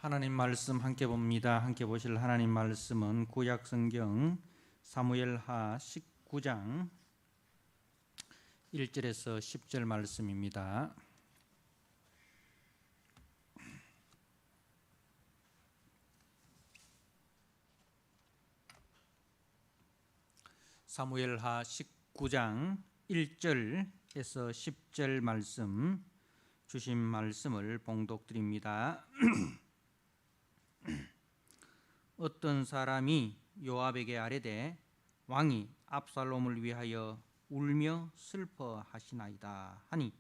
하나님 말씀 함께 봅니다. 함께 보실 하나님 말씀은 구약 성경 사무엘하 19장 1절에서 10절 말씀입니다. 사무엘하 19장 1절에서 10절 말씀, 주신 말씀을 봉독드립니다. 어떤 사람이 요압에게 아뢰되 왕이 압살롬을 위하여 울며 슬퍼하시나이다 하니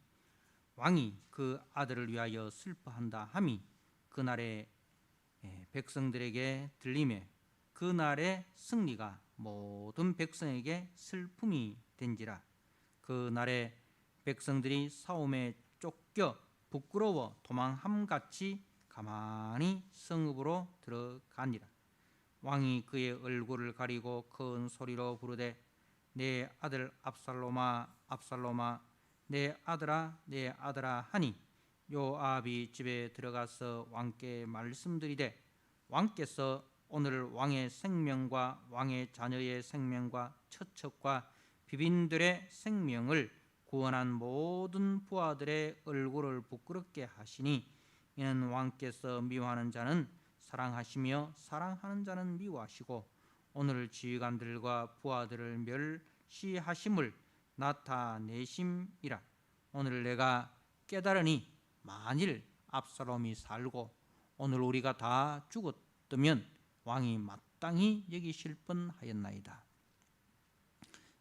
왕이 그 아들을 위하여 슬퍼한다 함이 그날의 백성들에게 들리매 그날의 승리가 모든 백성에게 슬픔이 된지라. 그날의 백성들이 싸움에 쫓겨 부끄러워 도망함같이 가만히 성읍으로 들어가니라. 왕이 그의 얼굴을 가리고 큰 소리로 부르되 내 아들 압살롬아 압살롬아 내 아들아 내 아들아 하니 요압이 집에 들어가서 왕께 말씀드리되 왕께서 오늘 왕의 생명과 왕의 자녀의 생명과 처척과 비빈들의 생명을 구원한 모든 부하들의 얼굴을 부끄럽게 하시니 이는 왕께서 미워하는 자는 사랑하시며 사랑하는 자는 미워하시고 오늘 지휘관들과 부하들을 멸시하심을 나타내심이라. 오늘 내가 깨달으니 만일 압살롬이 살고 오늘 우리가 다 죽었다면 왕이 마땅히 여기실 뻔하였나이다.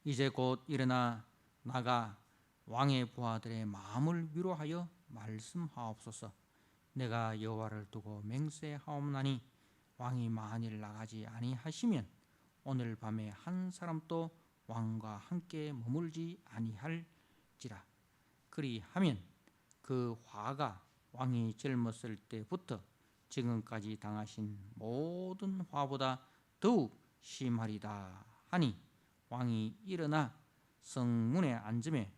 이제 곧 일어나 나가 왕의 부하들의 마음을 위로하여 말씀하옵소서. 내가 여호와를 두고 맹세하옵나니 왕이 만일 나가지 아니하시면 오늘 밤에 한 사람도 왕과 함께 머물지 아니할지라. 그리하면 그 화가 왕이 젊었을 때부터 지금까지 당하신 모든 화보다 더욱 심하리다 하니 왕이 일어나 성문에 앉음에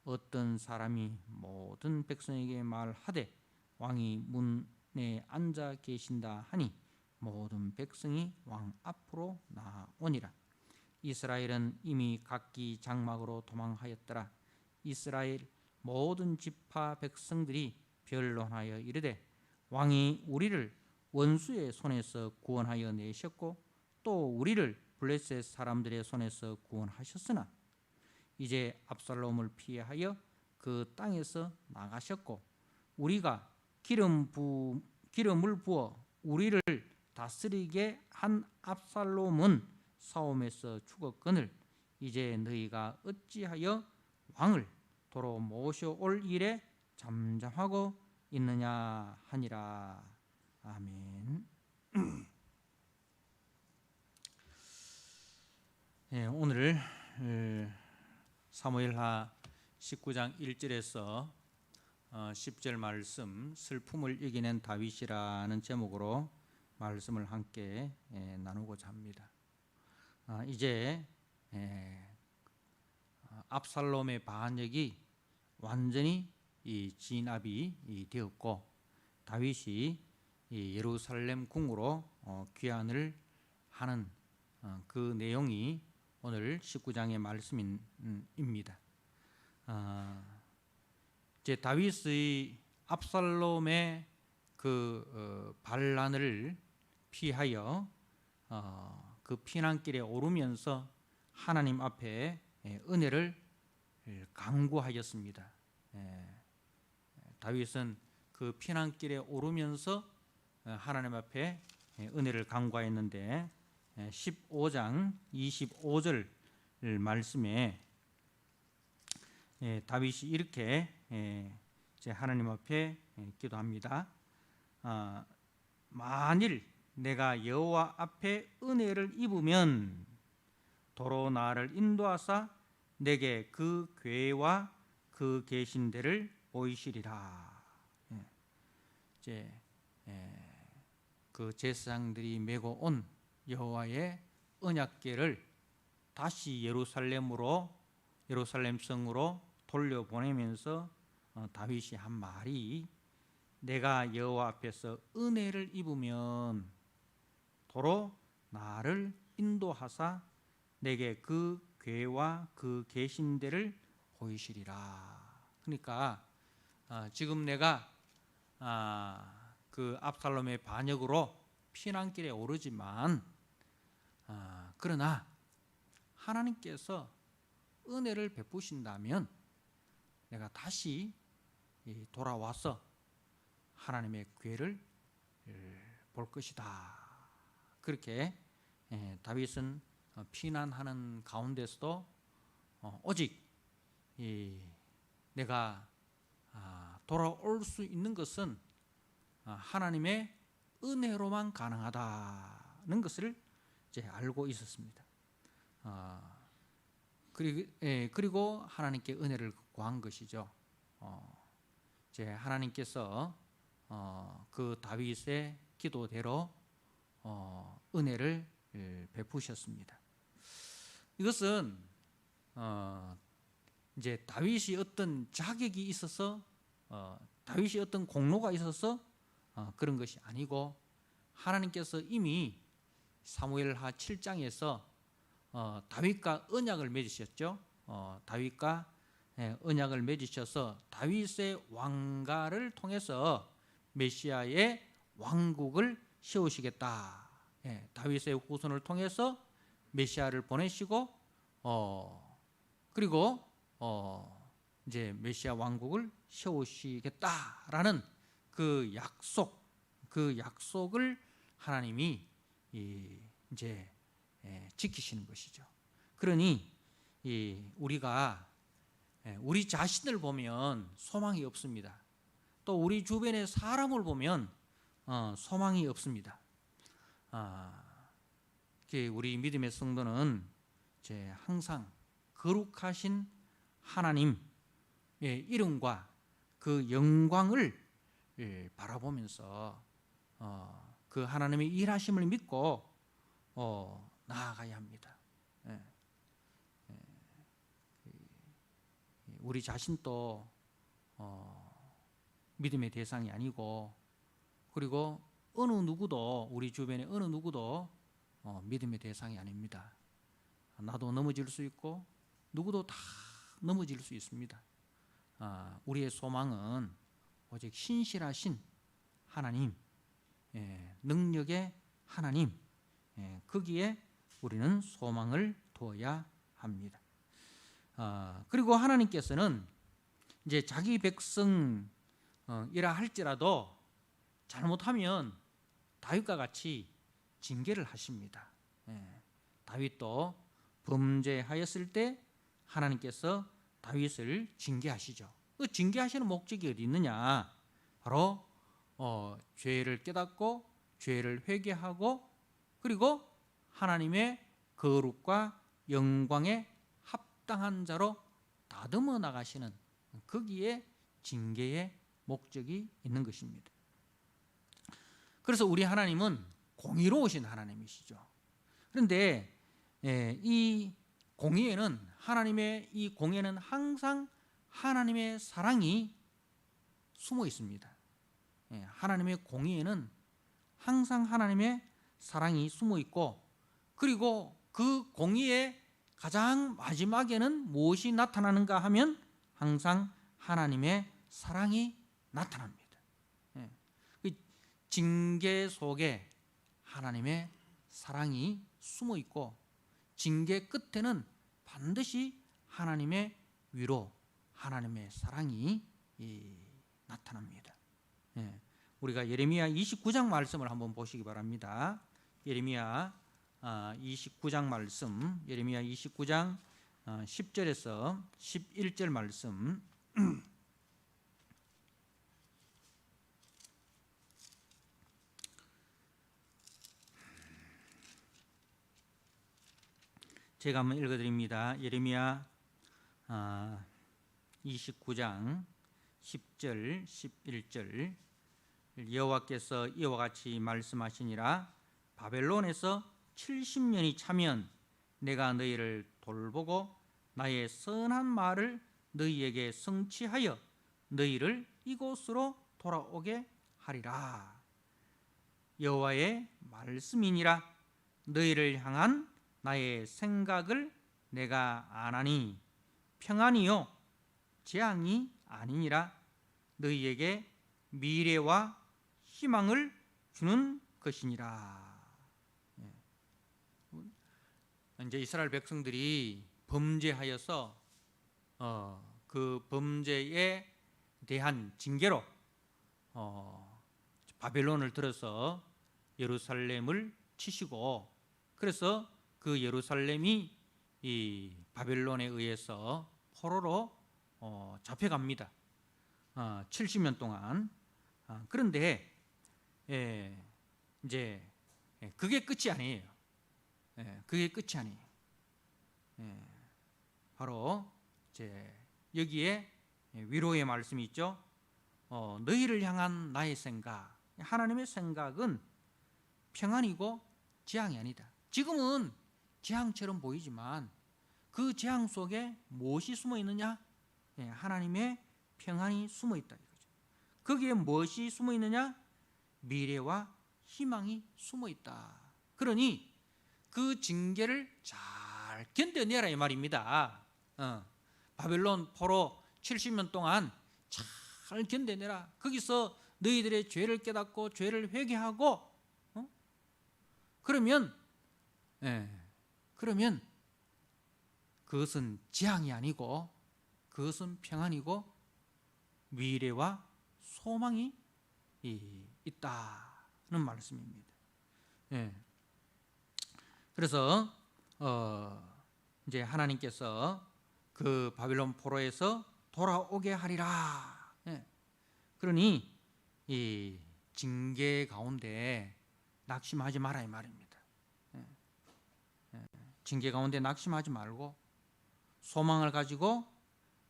어떤 사람이 모든 백성에게 말하되 왕이 문에 앉아 계신다 하니 모든 백성이 왕 앞으로 나오니라. 이스라엘은 이미 각기 장막으로 도망하였더라. 이스라엘 모든 지파 백성들이 변론하여 이르되 왕이 우리를 원수의 손에서 구원하여 내셨고 또 우리를 블레셋 사람들의 손에서 구원하셨으나 이제 압살롬을 피하여 그 땅에서 나가셨고 우리가 기름을 부어 우리를 다스리게 한 압살롬은 싸움에서 죽었거늘 이제 너희가 어찌하여 왕을 도로 모셔올 일에 잠잠하고 있느냐 하니라. 아멘. 오늘 사무엘하 19장 1절에서 10절 말씀, 슬픔을 이기는 다윗이라는 제목으로 말씀을 함께 나누고자 합니다. 이제 압살롬의 반역이 완전히 진압이 되었고 다윗이 예루살렘 궁으로 귀환을 하는 그 내용이 오늘 19장의 말씀입니다. 이제 다윗의 압살롬의 그 반란을 피하여 그 피난길에 오르면서 하나님 앞에 은혜를 간구하였습니다. 다윗은 그 피난길에 오르면서 하나님 앞에 은혜를 간구하였는데 15장 25절 말씀에 다윗이 이렇게 하나님 앞에 기도합니다. 만일 내가 여호와 앞에 은혜를 입으면 도로 나를 인도하사 내게 그 궤와 그 계신 데를 보이시리라. 이제 그 제사장들이 메고 온 여호와의 언약궤를 다시 예루살렘 성으로 돌려보내면서 다윗이 한 말이 내가 여호와 앞에서 은혜를 입으면 도로 나를 인도하사 내게 그 궤와 그 계신 데를 보이시리라. 그러니까 지금 내가 그 압살롬의 반역으로 피난길에 오르지만 그러나 하나님께서 은혜를 베푸신다면 내가 다시 돌아와서 하나님의 궤를 볼 것이다. 그렇게 다윗은 피난하는 가운데서도 오직 내가 돌아올 수 있는 것은 하나님의 은혜로만 가능하다는 것을 이제 알고 있었습니다. 그리고 하나님께 은혜를 구한 것이죠. 이제 하나님께서 그 다윗의 기도대로 은혜를 베푸셨습니다. 이것은 이제 다윗이 어떤 자격이 있어서 다윗이 어떤 공로가 있어서 그런 것이 아니고 하나님께서 이미 사무엘하 7장에서 다윗과 언약을 맺으셨죠. 다윗과 언약을 맺으셔서 다윗의 왕가를 통해서 메시아의 왕국을 세우시겠다. 다윗의 후손을 통해서 메시아를 보내시고 그리고 이제 메시아 왕국을 세우시겠다라는 그 약속을 하나님이 이제 지키시는 것이죠. 그러니 우리가 우리 자신을 보면 소망이 없습니다. 또 우리 주변의 사람을 보면 소망이 없습니다. 우리 믿음의 성도는 이제 항상 거룩하신 하나님의 이름과 그 영광을 바라보면서 그 하나님의 일하심을 믿고 나아가야 합니다. 우리 자신도 믿음의 대상이 아니고 그리고 어느 누구도 우리 주변에 어느 누구도 믿음의 대상이 아닙니다. 나도 넘어질 수 있고 누구도 다 넘어질 수 있습니다. 우리의 소망은 오직 신실하신 하나님, 능력의 하나님, 거기에 우리는 소망을 두어야 합니다. 그리고 하나님께서는 이제 자기 백성이라 할지라도 잘못하면 다윗과 같이 징계를 하십니다. 다윗도 범죄하였을 때 하나님께서 다윗을 징계하시죠. 그 징계하시는 목적이 어디 있느냐? 바로 죄를 깨닫고 죄를 회개하고 그리고 하나님의 거룩과 영광에 합당한 자로 다듬어 나가시는 거기에 징계의 목적이 있는 것입니다. 그래서 우리 하나님은 공의로우신 하나님이시죠. 그런데 이 공의에는 하나님의 이 공의에는 항상 하나님의 사랑이 숨어 있습니다. 하나님의 공의에는 항상 하나님의 사랑이 숨어 있고 그리고 그 공의의 가장 마지막에는 무엇이 나타나는가 하면 항상 하나님의 사랑이 나타납니다. 징계 속에 하나님의 사랑이 숨어 있고 징계 끝에는 반드시 하나님의 위로, 하나님의 사랑이 나타납니다. 우리가 예레미야 29장 말씀을 한번 보시기 바랍니다. 예레미야 29장 말씀, 예레미야 29장 10절에서 11절 말씀. 제가 한번 읽어드립니다. 예레미야 29장 10절 11절. 여호와께서 이와 같이 말씀하시니라. 바벨론에서 70년이 차면 내가 너희를 돌보고 나의 선한 말을 너희에게 성취하여 너희를 이곳으로 돌아오게 하리라. 여호와의 말씀이니라. 너희를 향한 나의 생각을 내가 아나니 평안이요 재앙이 아니니라. 너희에게 미래와 희망을 주는 것이니라. 이제 이스라엘 백성들이 범죄하여서 그 범죄에 대한 징계로 바벨론을 들어서 예루살렘을 치시고, 그래서 그 예루살렘이 이 바벨론에 의해서 포로로 잡혀갑니다. 70년 동안. 그런데 이제 그게 끝이 아니에요. 그게 끝이 아니에요. 바로 이제 여기에 위로의 말씀이 있죠. 너희를 향한 나의 생각, 하나님의 생각은 평안이고 재앙이 아니다. 지금은 재앙처럼 보이지만 그 재앙 속에 무엇이 숨어 있느냐? 하나님의 평안이 숨어 있다 이거죠. 거기에 무엇이 숨어 있느냐? 미래와 희망이 숨어 있다. 그러니 그 징계를 잘 견뎌내라 이 말입니다. 바벨론 포로 70년 동안 잘 견뎌내라. 거기서 너희들의 죄를 깨닫고 죄를 회개하고, 그러면 그것은 재앙이 아니고 그것은 평안이고 미래와 소망이 있다는 말씀입니다. 그래서 이제 하나님께서 그 바벨론 포로에서 돌아오게 하리라. 그러니 이 징계 가운데 낙심하지 마라 이 말입니다. 징계 가운데 낙심하지 말고 소망을 가지고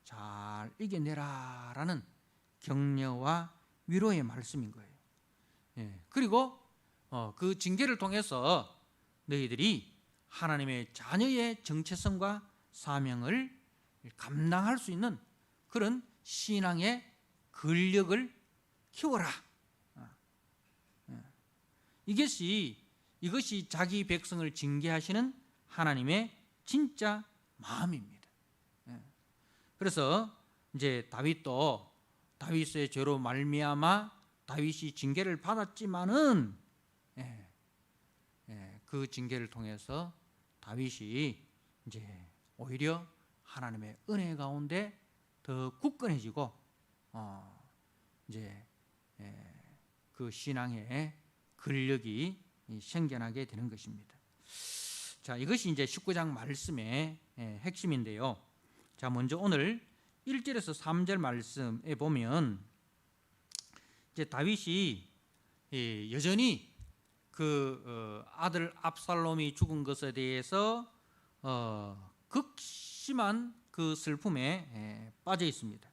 잘 이겨내라라는 격려와 위로의 말씀인 거예요. 그리고 그 징계를 통해서 너희들이 하나님의 자녀의 정체성과 사명을 감당할 수 있는 그런 신앙의 근력을 키워라. 이것이 자기 백성을 징계하시는 하나님의 진짜 마음입니다. 그래서 이제 다윗도 다윗의 죄로 말미암아 다윗이 징계를 받았지만은 그 징계를 통해서 다윗이 이제 오히려 하나님의 은혜 가운데 더 굳건해지고 이제 그 신앙의 근력이 생겨나게 되는 것입니다. 자, 이것이 이제 19장 말씀의 핵심인데요. 자, 먼저 오늘 1절에서 3절 말씀에 보면 이제 다윗이 여전히 그 아들 압살롬이 죽은 것에 대해서 극심한 그 슬픔에 빠져 있습니다.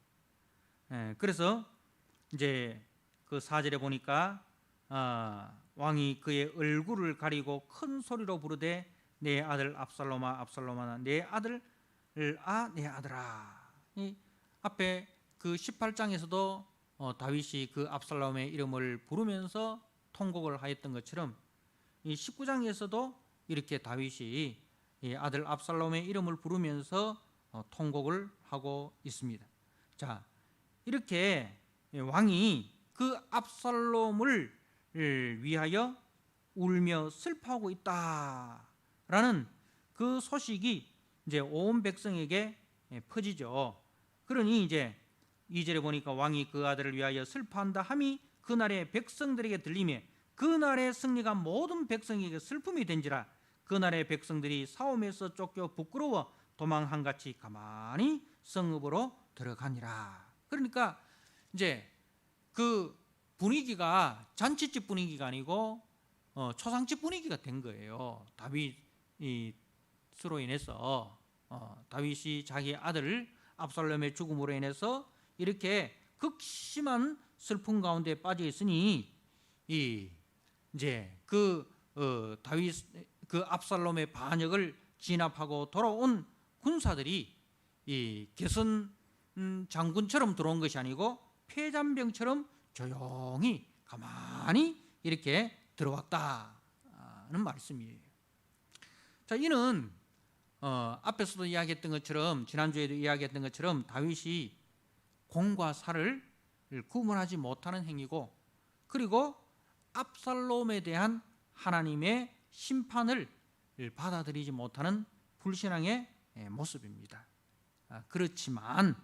그래서 이제 그 4절에 보니까 왕이 그의 얼굴을 가리고 큰 소리로 부르되 내 아들 압살롬아 압살롬아 내 아들을 내 아들아. 이 앞에 그 18장에서도 다윗이 그 압살롬의 이름을 부르면서 통곡을 하였던 것처럼 이 19장에서도 이렇게 다윗이 이 아들 압살롬의 이름을 부르면서 통곡을 하고 있습니다. 자, 이렇게 왕이 그 압살롬을 위하여 울며 슬퍼하고 있다라는 그 소식이 이제 온 백성에게 퍼지죠. 그러니 이제 2절에 보니까 왕이 그 아들을 위하여 슬퍼한다 함이 그날의 백성들에게 들리며 그날의 승리가 모든 백성에게 슬픔이 된지라. 그날의 백성들이 싸움에서 쫓겨 부끄러워 도망한같이 가만히 성읍으로 들어가니라. 그러니까 이제 그 분위기가 잔치집 분위기가 아니고 초상집 분위기가 된 거예요. 다윗으로 인해서 다윗이 자기 아들 압살롬의 죽음으로 인해서 이렇게 극심한 슬픔 가운데 빠져 있으니 이제 다윗 그 압살롬의 반역을 진압하고 돌아온 군사들이 이 개선 장군처럼 들어온 것이 아니고 폐잔병처럼 조용히 가만히 이렇게 들어왔다는 말씀이에요. 자, 이는 앞에서도 이야기했던 것처럼, 지난주에도 이야기했던 것처럼 다윗이 공과 사를 구분하지 못하는 행위고, 그리고 압살롬에 대한 하나님의 심판을 받아들이지 못하는 불신앙의 모습입니다. 그렇지만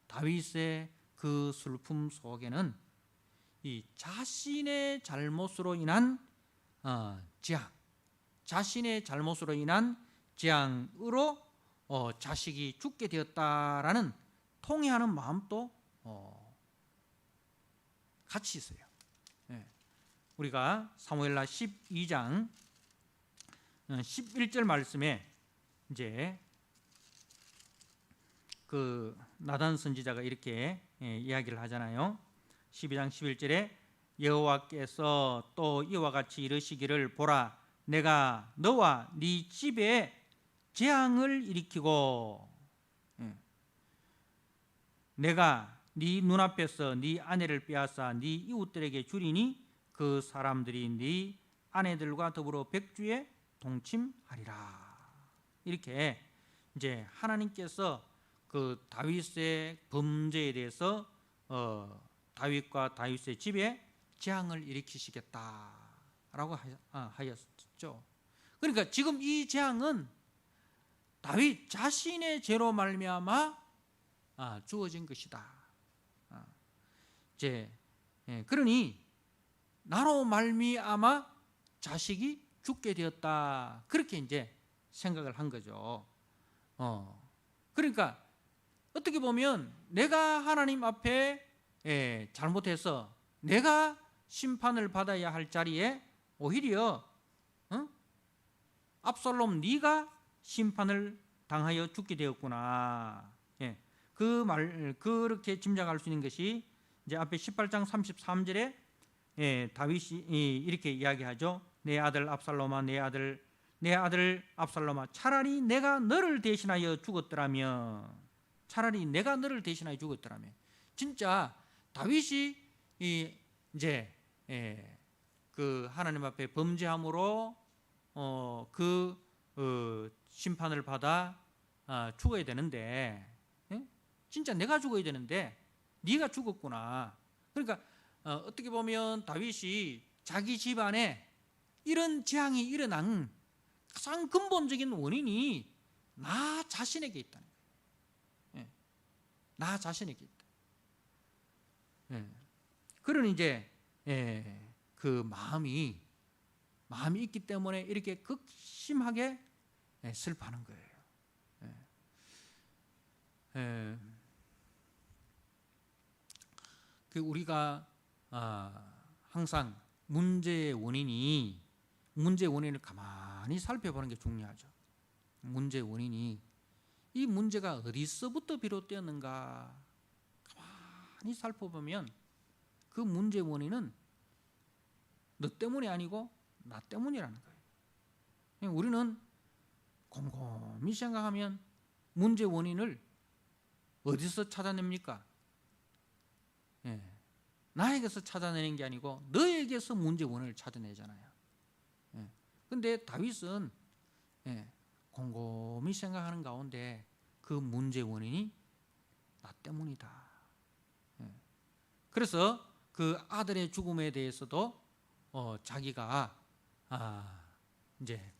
다윗의 그 슬픔 속에는 이 자신의 잘못으로 인한 재앙, 자신의 잘못으로 인한 재앙으로 자식이 죽게 되었다라는 통회하는 마음도 같이 있어요. 우리가 사무엘하 12장 11절 말씀에 이제 그 나단 선지자가 이렇게 이야기를 하잖아요. 12장 11절에 여호와께서 또 이와 같이 이르시기를, 보라, 내가 너와 네 집에 재앙을 일으키고 내가 네 눈앞에서 네 아내를 빼앗아 네 이웃들에게 주리니 그 사람들이 네 아내들과 더불어 백주에 동침하리라. 이렇게 이제 하나님께서 그 다윗의 범죄에 대해서 다윗과 다윗의 집에 재앙을 일으키시겠다라고 하였죠. 그러니까 지금 이 재앙은 다윗 자신의 죄로 말미암아 주어진 것이다. 그러니 나로 말미암아 자식이 죽게 되었다, 그렇게 이제 생각을 한 거죠. 그러니까 어떻게 보면 내가 하나님 앞에 잘못해서 내가 심판을 받아야 할 자리에 오히려 압살롬 네가 심판을 당하여 죽게 되었구나. 그렇게 짐작할 수 있는 것이 이제 앞에 18장 33절에 다윗이 이렇게 이야기하죠. 내 아들 압살롬아, 내 아들 압살롬아, 차라리 내가 너를 대신하여 죽었더라면, 차라리 내가 너를 대신하여 죽었더라면. 진짜 다윗이 이제 그 하나님 앞에 범죄함으로 심판을 받아 죽어야 되는데, 진짜 내가 죽어야 되는데 네가 죽었구나. 그러니까 어떻게 보면 다윗이 자기 집안에 이런 재앙이 일어난 가장 근본적인 원인이 나 자신에게 있다는 거예요. 나 자신에게 있다. 그런 이제 그 마음이 있기 때문에 이렇게 극심하게 슬퍼하는 거예요. 우리가 항상 문제의 원인을 가만히 살펴보는 게 중요하죠. 문제의 원인이, 이 문제가 어디서부터 비롯되었는가 가만히 살펴보면 그 문제의 원인은 너 때문이 아니고 나 때문이라는 거예요. 우리는 곰곰이 생각하면 문제의 원인을 어디서 찾아냅니까? 나에게서 찾아내는 게 아니고 너에게서 문제의 원인을 찾아내잖아요. 그런데 다윗은 곰곰이 생각하는 가운데 그 문제의 원인이 나 때문이다. 그래서 그 아들의 죽음에 대해서도 자기가 이제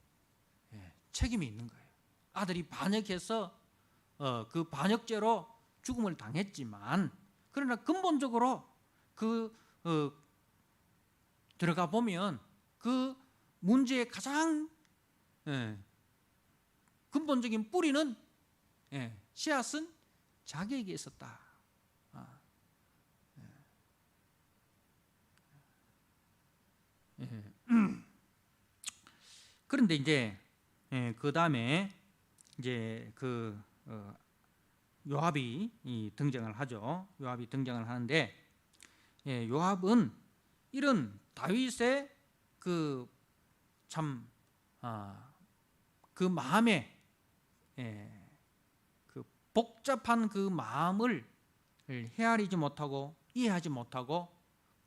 책임이 있는 거예요. 아들이 반역해서 그 반역죄로 죽음을 당했지만, 그러나 근본적으로 들어가 보면 그 문제의 가장 근본적인 뿌리는 씨앗은 자기에게 있었다. 그런데 이제 그 다음에 이제 그 요압이 등장을 하죠. 요압이 등장을 하는데, 요압은 이런 다윗의 그 마음에 그 복잡한 그 마음을 헤아리지 못하고 이해하지 못하고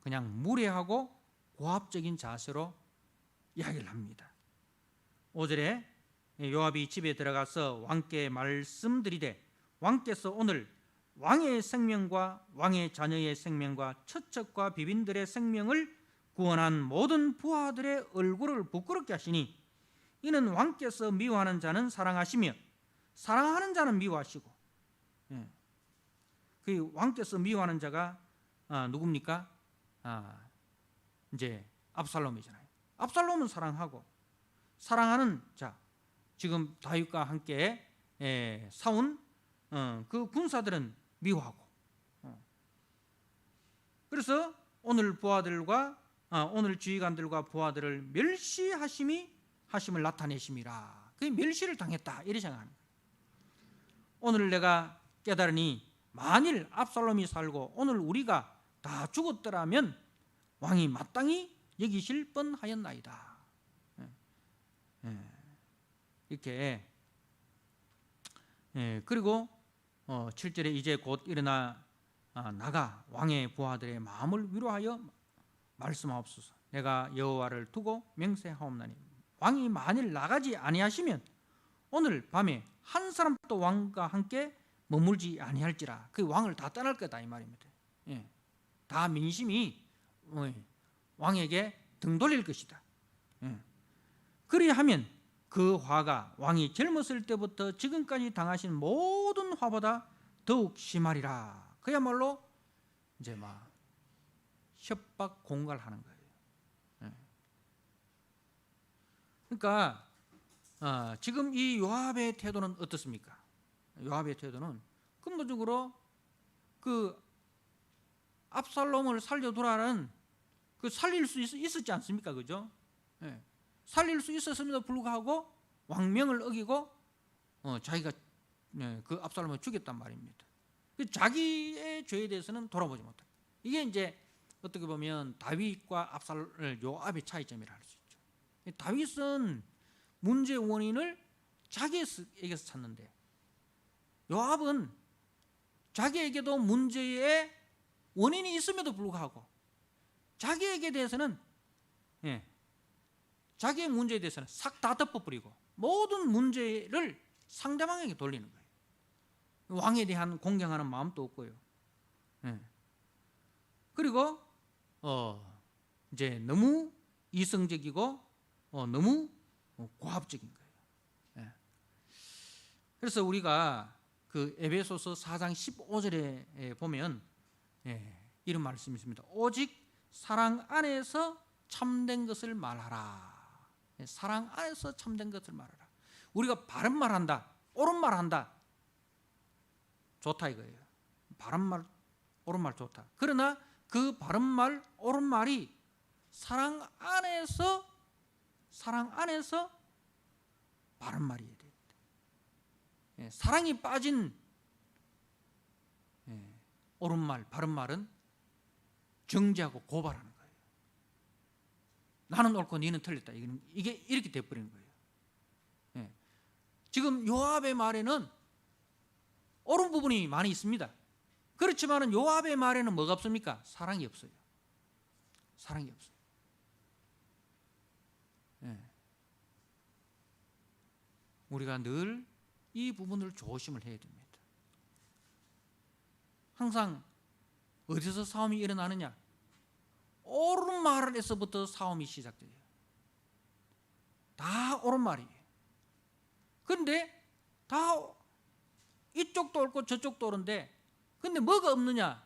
그냥 무례하고 고압적인 자세로 이야기를 합니다. 5절에 요압이 집에 들어가서 왕께 말씀드리되 왕께서 오늘 왕의 생명과 왕의 자녀의 생명과 처척과 비빈들의 생명을 구원한 모든 부하들의 얼굴을 부끄럽게 하시니 이는 왕께서 미워하는 자는 사랑하시며 사랑하는 자는 미워하시고, 그 왕께서 미워하는 자가 누굽니까? 이제 압살롬이잖아요. 압살롬은 사랑하고, 사랑하는 자, 지금 다윗과 함께 싸운 그 군사들은 미워하고, 그래서 오늘 부하들과 오늘 지휘관들과 부하들을 멸시하심을 나타내심이라. 그 멸시를 당했다 이렇게 생각하는 거예요. 오늘 내가 깨달으니 만일 압살롬이 살고 오늘 우리가 다 죽었더라면 왕이 마땅히 여기실 뻔하였나이다. 이렇게. 그리고 7절에 이제 곧 일어나 나가 왕의 부하들의 마음을 위로하여 말씀하옵소서. 내가 여호와를 두고 맹세하옵나니 왕이 만일 나가지 아니하시면 오늘 밤에 한 사람도 왕과 함께 머물지 아니할지라. 그 왕을 다 떠날 거다 이 말입니다. 다 민심이 왕에게 등 돌릴 것이다. 그리하면 그 화가 왕이 젊었을 때부터 지금까지 당하신 모든 화보다 더욱 심하리라. 그야말로 이제 막 협박 공갈하는 거예요. 그러니까 지금 이 요압의 태도는 어떻습니까? 요압의 태도는 근본적으로 그 압살롬을 살려두라는 그 살릴 수 있었지 않습니까? 그죠? 살릴 수 있었음에도 불구하고 왕명을 어기고 자기가 그 압살롬을 죽였단 말입니다. 자기의 죄에 대해서는 돌아보지 못합니다. 이게 이제 어떻게 보면 다윗과 요압의 차이점이라 할 수 있죠. 다윗은 문제의 원인을 자기에게서 찾는데 요압은 자기에게도 문제의 원인이 있음에도 불구하고 자기에게 대해서는 자기의 문제에 대해서는 싹 다 덮어버리고 모든 문제를 상대방에게 돌리는 거예요. 왕에 대한 공경하는 마음도 없고요. 그리고 이제 너무 이성적이고 너무 고압적인 거예요. 그래서 우리가 그 에베소서 4장 15절에 보면 이런 말씀이 있습니다. 오직 사랑 안에서 참된 것을 말하라. 사랑 안에서 참된 것을 말하라. 우리가 바른 말한다, 옳은 말한다, 좋다 이거예요. 바른 말, 옳은 말 좋다. 그러나 그 바른 말, 옳은 말이 사랑 안에서 바른 말이어야 돼. 사랑이 빠진 옳은 말, 바른 말은 정죄하고 고발하는 거예요. 나는 옳고 너는 틀렸다. 이게 이렇게 돼버리는 거예요. 지금 요압의 말에는 옳은 부분이 많이 있습니다. 그렇지만 요압의 말에는 뭐가 없습니까? 사랑이 없어요. 사랑이 없어요. 우리가 늘 이 부분을 조심을 해야 됩니다. 항상 어디서 싸움이 일어나느냐? 옳은 말에서부터 싸움이 시작돼요. 다 옳은 말이에요. 그런데 다 이쪽도 옳고 저쪽도 옳은데 근데 뭐가 없느냐?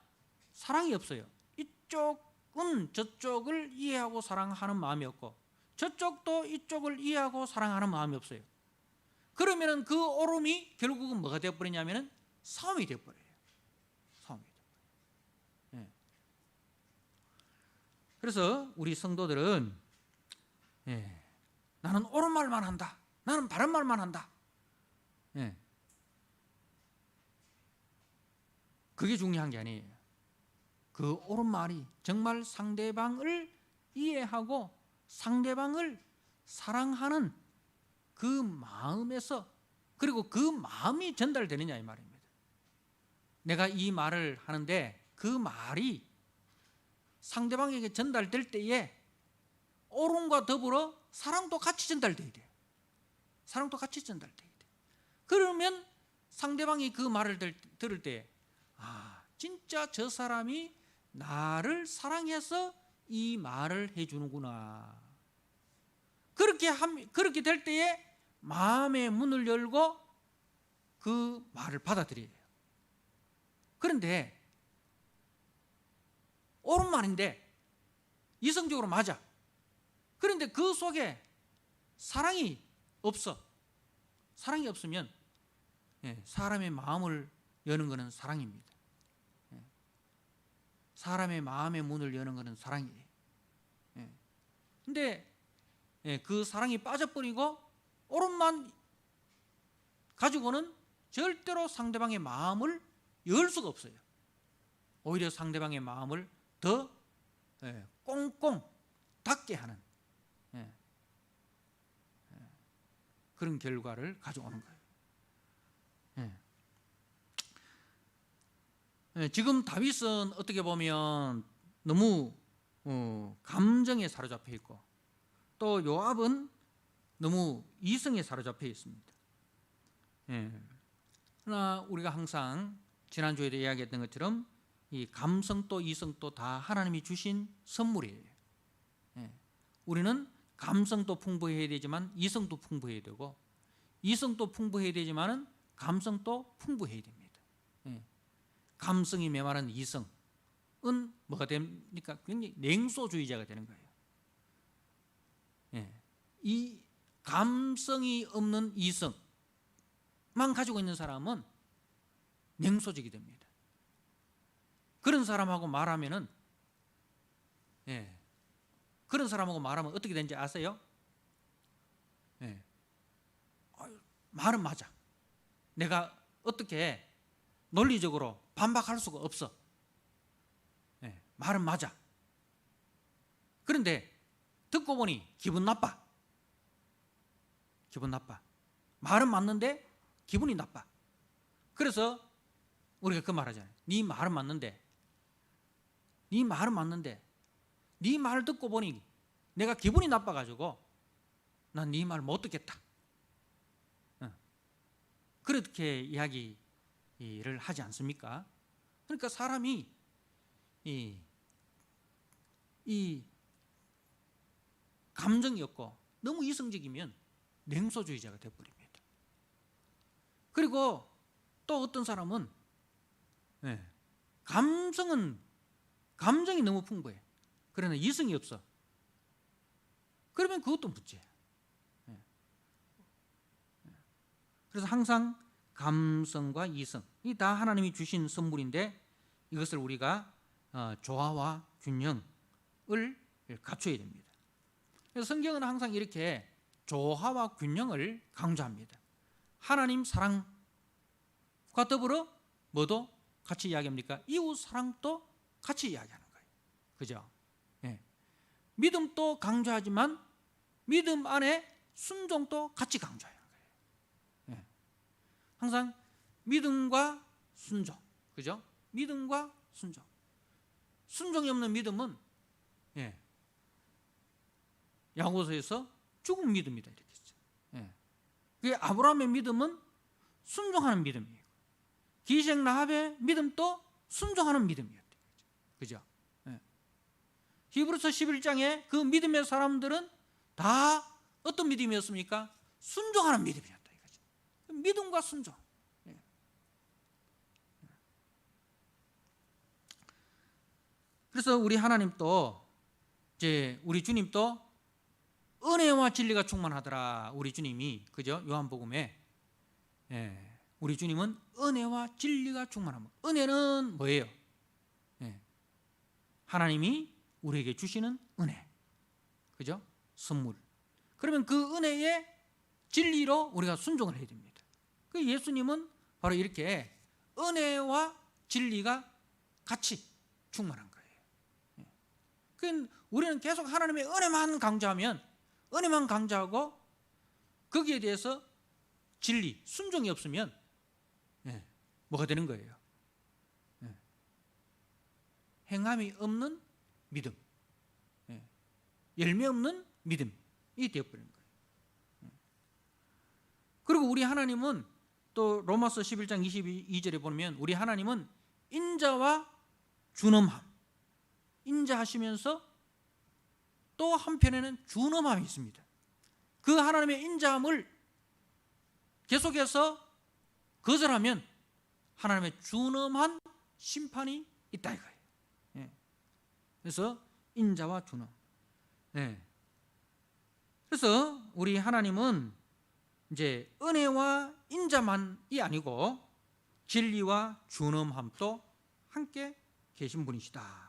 사랑이 없어요. 이쪽은 저쪽을 이해하고 사랑하는 마음이 없고 저쪽도 이쪽을 이해하고 사랑하는 마음이 없어요. 그러면 그 옳음이 결국은 뭐가 되어버리냐면 싸움이 되어버려요. 싸움이 되어버려요. 그래서 우리 성도들은 나는 옳은 말만 한다. 나는 바른 말만 한다. 그게 중요한 게 아니에요. 그 옳은 말이 정말 상대방을 이해하고 상대방을 사랑하는 그 마음에서 그리고 그 마음이 전달되느냐 이 말입니다. 내가 이 말을 하는데 그 말이 상대방에게 전달될 때에 옳음과 더불어 사랑도 같이 전달돼야 돼요. 사랑도 같이 전달돼야 돼요. 그러면 상대방이 그 말을 들을 때 진짜 저 사람이 나를 사랑해서 이 말을 해주는구나. 그렇게 될 때에 마음의 문을 열고 그 말을 받아들여야 돼요. 그런데 옳은 말인데 이성적으로 맞아. 그런데 그 속에 사랑이 없어. 사랑이 없으면 사람의 마음을 여는 것은 사랑입니다. 사람의 마음의 문을 여는 것은 사랑이에요. 근데 그 사랑이 빠져버리고 옳은만 가지고는 절대로 상대방의 마음을 열 수가 없어요. 오히려 상대방의 마음을 더 꽁꽁 닫게 하는 그런 결과를 가져오는 거예요. 지금 다윗은 어떻게 보면 너무 감정에 사로잡혀 있고, 또 요압은 너무 이성에 사로잡혀 있습니다. 그러나 우리가 항상 지난주에도 이야기했던 것처럼 이 감성도 이성도 다 하나님이 주신 선물이에요. 우리는 감성도 풍부해야 되지만 이성도 풍부해야 되고, 이성도 풍부해야 되지만 감성도 풍부해야 됩니다. 감성이 메마른 이성은 뭐가 됩니까? 굉장히 냉소주의자가 되는 거예요. 이 감성이 없는 이성만 가지고 있는 사람은 냉소적이 됩니다. 그런 사람하고 말하면 어떻게 되는지 아세요? 말은 맞아. 내가 어떻게 논리적으로 반박할 수가 없어. 말은 맞아. 그런데 듣고 보니 기분 나빠. 말은 맞는데 기분이 나빠. 그래서 우리가 그 말하잖아요. 네 말은 맞는데 네 말을 듣고 보니 내가 기분이 나빠가지고 난 네 말 못 듣겠다. 그렇게 이야기를 하지 않습니까? 그러니까 사람이 이 감정이 없고 너무 이성적이면 냉소주의자가 되어버립니다. 그리고 또 어떤 사람은 감정이 너무 풍부해. 그러나 이성이 없어. 그러면 그것도 문제야. 그래서 항상 감성과 이성, 이 다 하나님이 주신 선물인데 이것을 우리가 조화와 균형을 갖춰야 됩니다. 그래서 성경은 항상 이렇게 조화와 균형을 강조합니다. 하나님 사랑과 더불어 뭐도 같이 이야기합니까? 이웃 사랑도 같이 이야기하는 거예요. 그죠? 믿음도 강조하지만 믿음 안에 순종도 같이 강조하는 거예요. 항상 믿음과 순종, 그죠? 믿음과 순종. 순종이 없는 믿음은 야고보서에서 죽은 믿음이다 이렇게 했죠. 그 아브라함의 믿음은 순종하는 믿음이에요. 기생 라합의 믿음도 순종하는 믿음이었대요. 그죠? 히브리서 11장에 그 믿음의 사람들은 다 어떤 믿음이었습니까? 순종하는 믿음이었다 이거죠. 믿음과 순종. 그래서 우리 하나님도 이제 우리 주님도 은혜와 진리가 충만하더라. 우리 주님이 그죠? 요한복음에 우리 주님은 은혜와 진리가 충만합니다. 은혜는 뭐예요? 하나님이 우리에게 주시는 은혜, 그죠? 선물. 그러면 그 은혜의 진리로 우리가 순종을 해야 됩니다. 그 예수님은 바로 이렇게 은혜와 진리가 같이 충만한 거예요. 그 우리는 계속 하나님의 은혜만 강조하면 은혜만 강조하고 거기에 대해서 진리, 순종이 없으면 뭐가 되는 거예요? 행함이 없는 믿음, 열매 없는 믿음이 되어버리는 거예요. 그리고 우리 하나님은 또 로마서 11장 22절에 보면 우리 하나님은 인자와 준엄함, 인자하시면서 또 한편에는 준엄함이 있습니다. 그 하나님의 인자함을 계속해서 거절하면 하나님의 준엄한 심판이 있다 이거예요. 그래서 인자와 준엄. 그래서 우리 하나님은 이제 은혜와 인자만이 아니고 진리와 준엄함도 함께 계신 분이시다.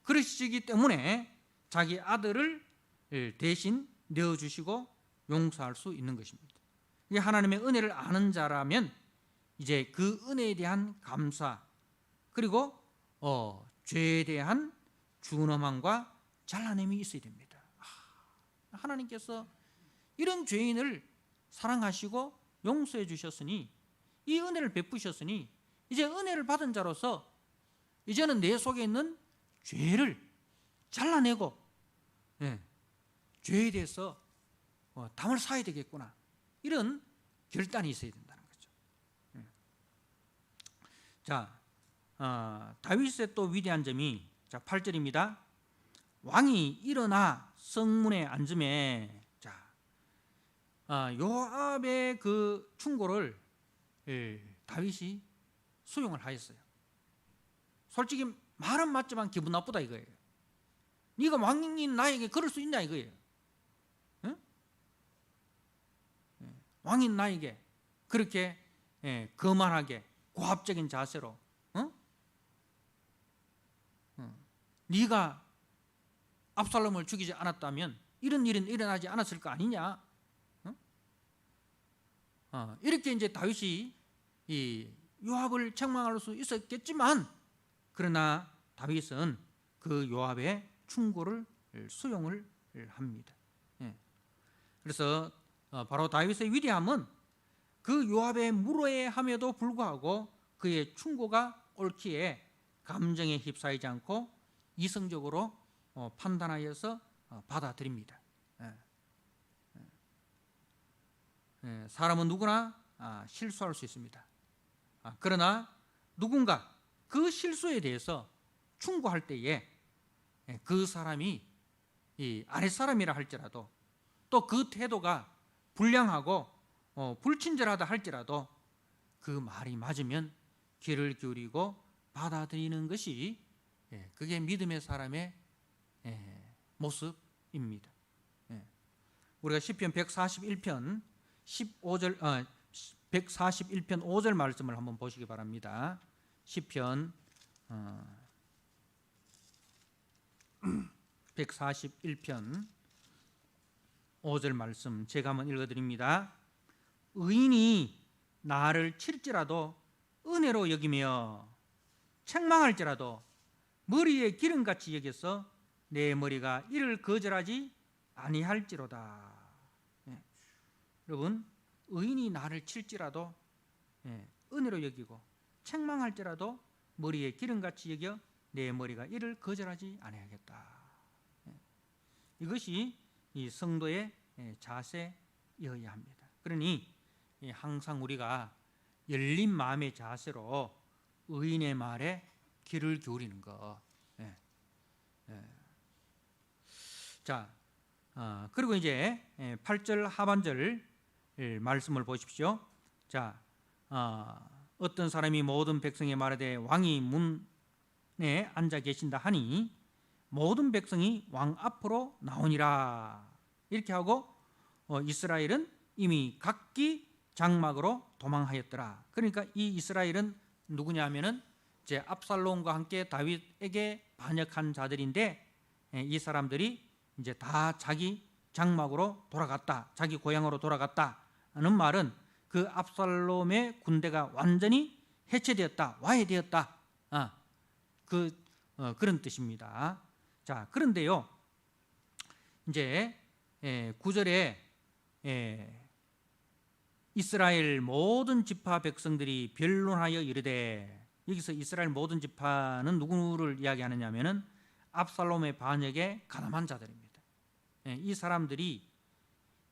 그러시기 때문에 자기 아들을 대신 내어주시고 용서할 수 있는 것입니다. 이게 하나님의 은혜를 아는 자라면 이제 그 은혜에 대한 감사, 그리고 죄에 대한 준엄함과 잘라냄이 있어야 됩니다. 하나님께서 이런 죄인을 사랑하시고 용서해 주셨으니, 이 은혜를 베푸셨으니 이제 은혜를 받은 자로서 이제는 내 속에 있는 죄를 잘라내고 죄에 대해서 담을 쌓아야 되겠구나, 이런 결단이 있어야 된다는 거죠. 자, 다윗의 또 위대한 점이, 자 8절입니다. 왕이 일어나 성문에 앉음에, 요압의 그 충고를 다윗이 수용을 하였어요. 솔직히 말은 맞지만 기분 나쁘다 이거예요. 네가 왕인 나에게 그럴 수 있냐 이거예요. 응? 왕인 나에게 그렇게 거만하게 고압적인 자세로, 네가 압살롬을 죽이지 않았다면 이런 일은 일어나지 않았을 거 아니냐? 이렇게 이제 다윗이 이 요압을 책망할 수 있었겠지만, 그러나 다윗은 그 요압의 충고를 수용을 합니다. 그래서 바로 다윗의 위대함은 그 요압의 무례함에도 불구하고 그의 충고가 옳기에 감정에 휩싸이지 않고 이성적으로 판단하여서 받아들입니다. 사람은 누구나 실수할 수 있습니다. 그러나 누군가 그 실수에 대해서 충고할 때에 그 사람이 이 아랫사람이라 할지라도, 또 그 태도가 불량하고 불친절하다 할지라도 그 말이 맞으면 귀를 기울이고 받아들이는 것이, 그게 믿음의 사람의 모습입니다. 우리가 시편 141편 15절 141편 5절 말씀을 한번 보시기 바랍니다. 시편 141편 5절 말씀 제가 한번 읽어드립니다. 의인이 나를 칠지라도 은혜로 여기며 책망할지라도 머리에 기름같이 여겨서 내 머리가 이를 거절하지 아니할지로다. 여러분, 의인이 나를 칠지라도 은혜로 여기고 책망할지라도 머리에 기름같이 여겨 내 머리가 이를 거절하지 아니하겠다. 이것이 이 성도의 자세여야 합니다. 그러니 항상 우리가 열린 마음의 자세로 의인의 말에 귀를 기울이는 것. 자, 그리고 이제 8절 하반절 말씀을 보십시오. 자, 어떤 사람이 모든 백성에 말하되 왕이 문에 앉아 계신다 하니 모든 백성이 왕 앞으로 나오니라. 이렇게 하고 이스라엘은 이미 각기 장막으로 도망하였더라. 그러니까 이 이스라엘은 누구냐 하면은 이제 압살롬과 함께 다윗에게 반역한 자들인데, 이 사람들이 이제 다 자기 장막으로 돌아갔다, 자기 고향으로 돌아갔다 하는 말은 그 압살롬의 군대가 완전히 해체되었다, 와해되었다, 그런 뜻입니다. 자, 그런데요, 이제 9절에 이스라엘 모든 지파 백성들이 변론하여 이르되, 여기서 이스라엘 모든 지파는 누구를 이야기하느냐면은 압살롬의 반역에 가담한 자들입니다. 이 사람들이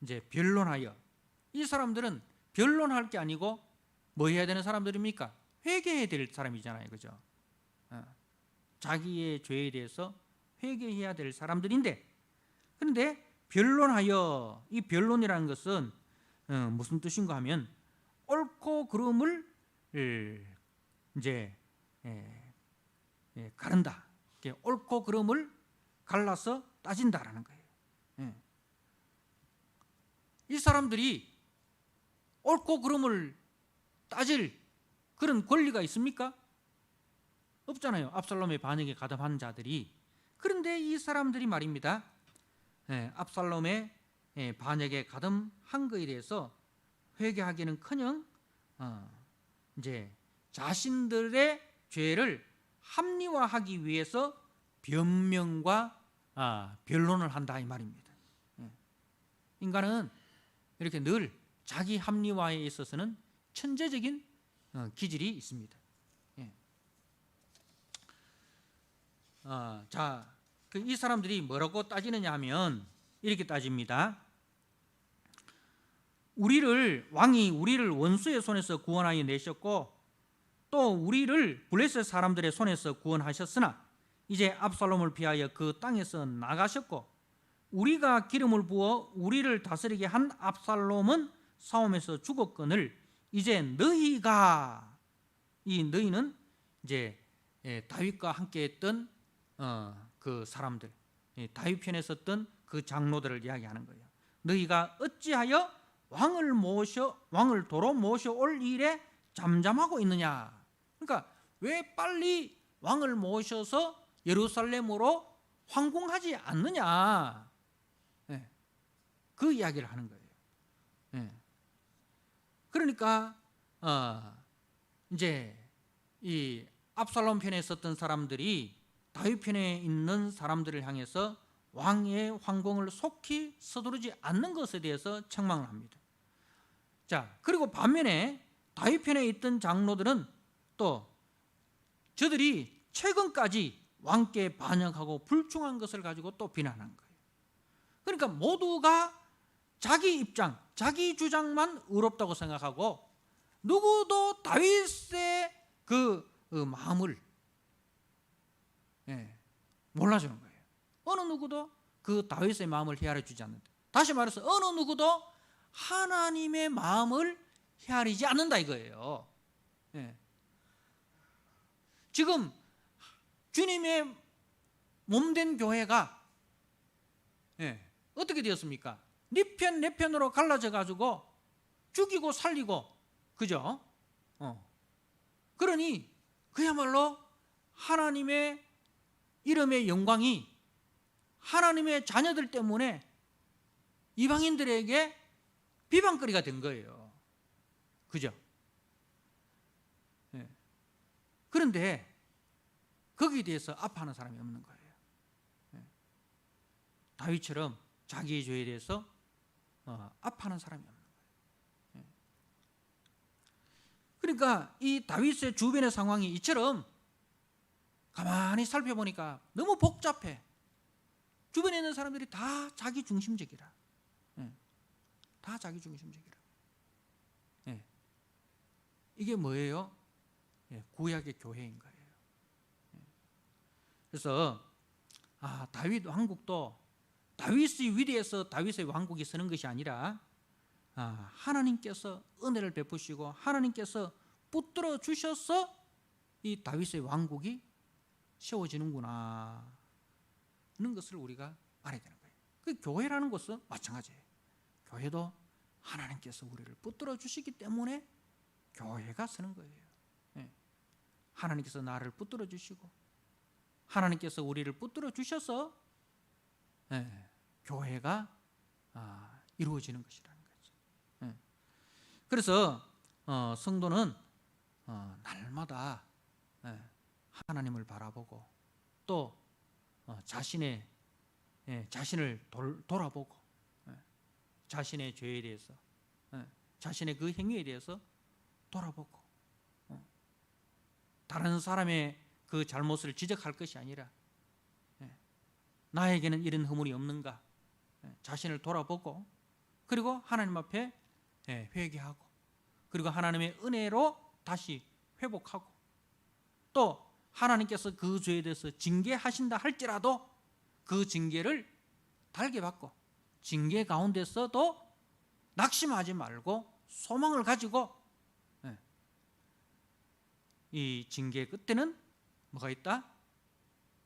이제 변론하여, 이 사람들은 변론할 게 아니고 뭐 해야 되는 사람들입니까? 회개해야 될 사람이잖아요, 그죠? 자기의 죄에 대해서 회개해야 될 사람들인데, 그런데 변론하여, 이 변론이라는 것은 무슨 뜻인가 하면 옳고 그름을 이제 가른다. 옳고 그름을 갈라서 따진다라는 거예요. 이 사람들이 옳고 그름을 따질 그런 권리가 있습니까? 없잖아요. 압살롬의 반역에 가담한 자들이. 그런데 이 사람들이 말입니다. 압살롬의 반역에 가담한 것에 대해서 회개하기는커녕 이제 자신들의 죄를 합리화하기 위해서 변명과 변론을 한다 이 말입니다. 인간은 이렇게 늘 자기 합리화에 있어서는 천재적인 기질이 있습니다. 자, 이 사람들이 뭐라고 따지느냐 하면 이렇게 따집니다. 왕이 우리를 원수의 손에서 구원하여 내셨고 또 우리를 블레셋 사람들의 손에서 구원하셨으나 이제 압살롬을 피하여 그 땅에서 나가셨고 우리가 기름을 부어 우리를 다스리게 한 압살롬은 싸움에서 죽었거늘 이제 너희가, 이 너희는 이제 다윗과 함께했던 그 사람들, 다윗 편에 섰던 그 장로들을 이야기하는 거예요. 너희가 어찌하여 왕을 도로 모셔올 일에 잠잠하고 있느냐. 그러니까 왜 빨리 왕을 모셔서 예루살렘으로 황궁하지 않느냐, 그 이야기를 하는 거예요. 그러니까 이제 이 압살롬 편에 섰던 사람들이 다윗 편에 있는 사람들을 향해서 왕의 황궁을 속히 서두르지 않는 것에 대해서 책망을 합니다. 자, 그리고 반면에 다윗 편에 있던 장로들은 또 저들이 최근까지 왕께 반역하고 불충한 것을 가지고 또 비난한 거예요. 그러니까 모두가 자기 입장, 자기 주장만 의롭다고 생각하고 누구도 다윗의 그 마음을 몰라주는 거예요. 어느 누구도 그 다윗의 마음을 헤아려 주지 않는다. 다시 말해서 어느 누구도 하나님의 마음을 헤아리지 않는다 이거예요. 지금 주님의 몸된 교회가 어떻게 되었습니까? 네 편 내 편으로 갈라져 가지고 죽이고 살리고, 그죠? 그러니 그야말로 하나님의 이름의 영광이 하나님의 자녀들 때문에 이방인들에게 비방거리가 된 거예요. 그죠? 그런데 거기에 대해서 아파하는 사람이 없는 거예요. 다윗처럼 자기의 죄에 대해서 아파하는 사람이 없는 거예요. 그러니까 이 다윗의 주변의 상황이 이처럼 가만히 살펴보니까 너무 복잡해. 주변에 있는 사람들이 다 자기 중심적이라. 다 자기 중심적이라. 이게 뭐예요? 구약의 교회인 거예요. 그래서 다윗 왕국도 다윗의 위대해서 다윗의 왕국이 서는 것이 아니라 하나님께서 은혜를 베푸시고 하나님께서 붙들어 주셔서 이 다윗의 왕국이 세워지는구나 하는 것을 우리가 알아야 되는 거예요. 그 교회라는 것은 마찬가지예요. 교회도 하나님께서 우리를 붙들어 주시기 때문에 교회가 서는 거예요. 하나님께서 나를 붙들어 주시고 하나님께서 우리를 붙들어 주셔서 교회가 이루어지는 것이라는 거죠. 그래서 성도는 날마다 하나님을 바라보고 또 자신을 돌아보고 자신의 죄에 대해서 자신의 그 행위에 대해서 돌아보고 다른 사람의 그 잘못을 지적할 것이 아니라 나에게는 이런 허물이 없는가 자신을 돌아보고 그리고 하나님 앞에 회개하고 그리고 하나님의 은혜로 다시 회복하고 또 하나님께서 그 죄에 대해서 징계하신다 할지라도 그 징계를 달게 받고 징계 가운데서도 낙심하지 말고 소망을 가지고 이 징계 끝에는 뭐가 있다?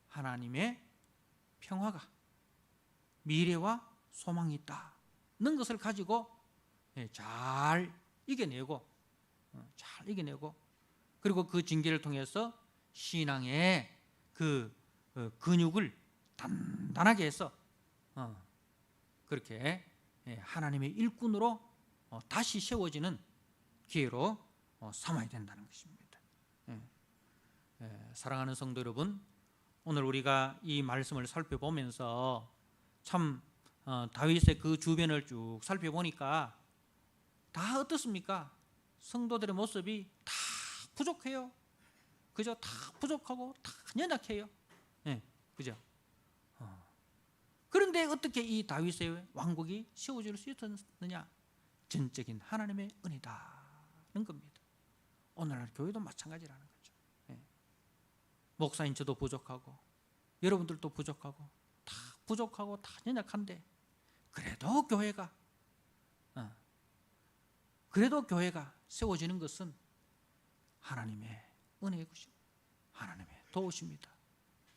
하나님의 평화가 미래와 소망이 있다는 것을 가지고 잘 이겨내고 그리고 그 징계를 통해서 신앙의 그 근육을 단단하게 해서 그렇게 하나님의 일꾼으로 다시 세워지는 기회로 삼아야 된다는 것입니다. 사랑하는 성도 여러분, 오늘 우리가 이 말씀을 살펴보면서 참 다윗의 그 주변을 쭉 살펴보니까 다 어떻습니까? 성도들의 모습이 다 부족해요. 그죠? 다 부족하고 다 연약해요. 그죠? 그런데 어떻게 이 다윗의 왕국이 세워질 수 있었느냐? 전적인 하나님의 은혜다는 겁니다. 오늘날 교회도 마찬가지라는 거죠. 목사인 저도 부족하고 여러분들도 부족하고 다 연약한데 그래도 교회가 세워지는 것은 하나님의 은혜의 것이고 하나님의 도우십니다.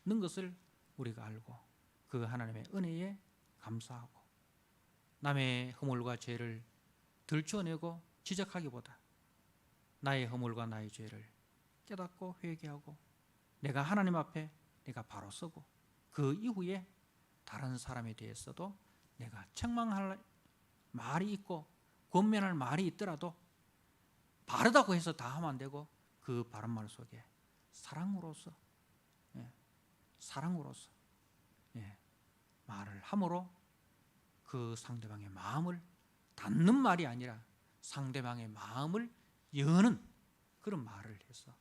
는 것을 우리가 알고 그 하나님의 은혜에 감사하고 남의 허물과 죄를 들추어내고 지적하기보다 나의 허물과 나의 죄를 깨닫고 회개하고 내가 하나님 앞에 내가 바로 서고 그 이후에 다른 사람에 대해서도 내가 책망할 말이 있고 권면할 말이 있더라도 바르다고 해서 다 하면 안 되고 그 바른 말 속에 사랑으로서 말을 함으로 그 상대방의 마음을 닫는 말이 아니라 상대방의 마음을 여는 그런 말을 해서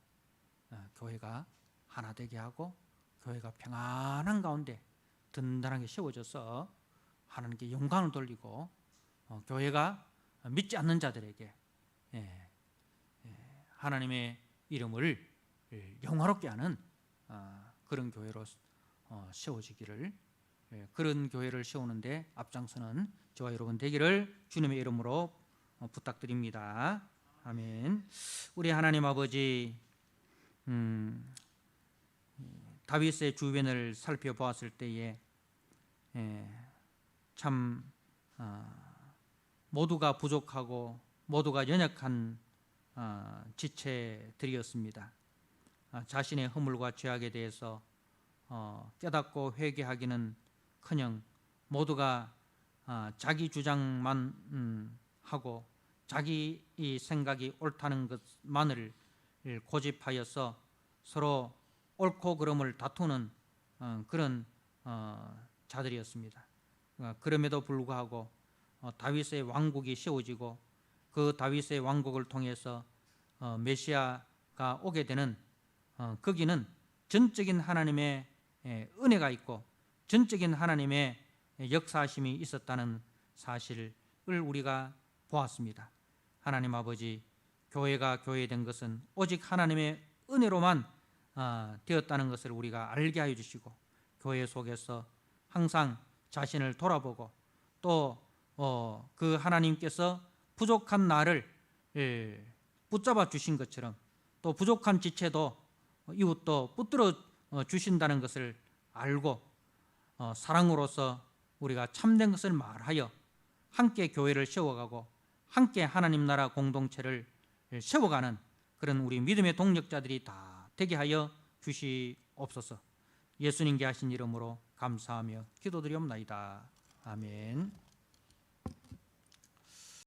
교회가 하나 되게 하고 교회가 평안한 가운데 든든하게 세워져서 하나님께 영광을 돌리고 교회가 믿지 않는 자들에게 하나님의 이름을 영화롭게 하는 그런 교회로 세워지기를 그런 교회를 세우는데 앞장서는 저와 여러분 되기를 주님의 이름으로 부탁드립니다. 아멘. 우리 하나님 아버지 다윗의 주변을 살펴보았을 때에 참 모두가 부족하고 모두가 연약한 지체들이었습니다. 자신의 허물과 죄악에 대해서 깨닫고 회개하기는커녕 모두가 자기 주장만 하고 자기 이 생각이 옳다는 것만을 고집하여서 서로 옳고 그름을 다투는 그런 자들이었습니다. 그럼에도 불구하고 다윗의 왕국이 세워지고 그 다윗의 왕국을 통해서 메시아가 오게 되는 거기는 전적인 하나님의 은혜가 있고 전적인 하나님의 역사하심이 있었다는 사실을 우리가 보았습니다. 하나님 아버지, 교회가 교회된 것은 오직 하나님의 은혜로만 되었다는 것을 우리가 알게 하여 주시고 교회 속에서 항상 자신을 돌아보고 또 그 하나님께서 부족한 나를 붙잡아 주신 것처럼 또 부족한 지체도 이웃도 붙들어 주신다는 것을 알고 사랑으로서 우리가 참된 것을 말하여 함께 교회를 세워가고 함께 하나님 나라 공동체를 세워가는 그런 우리 믿음의 동력자들이 다 되게 하여 주시옵소서. 예수님께 하신 이름으로 감사하며 기도드리옵나이다. 아멘.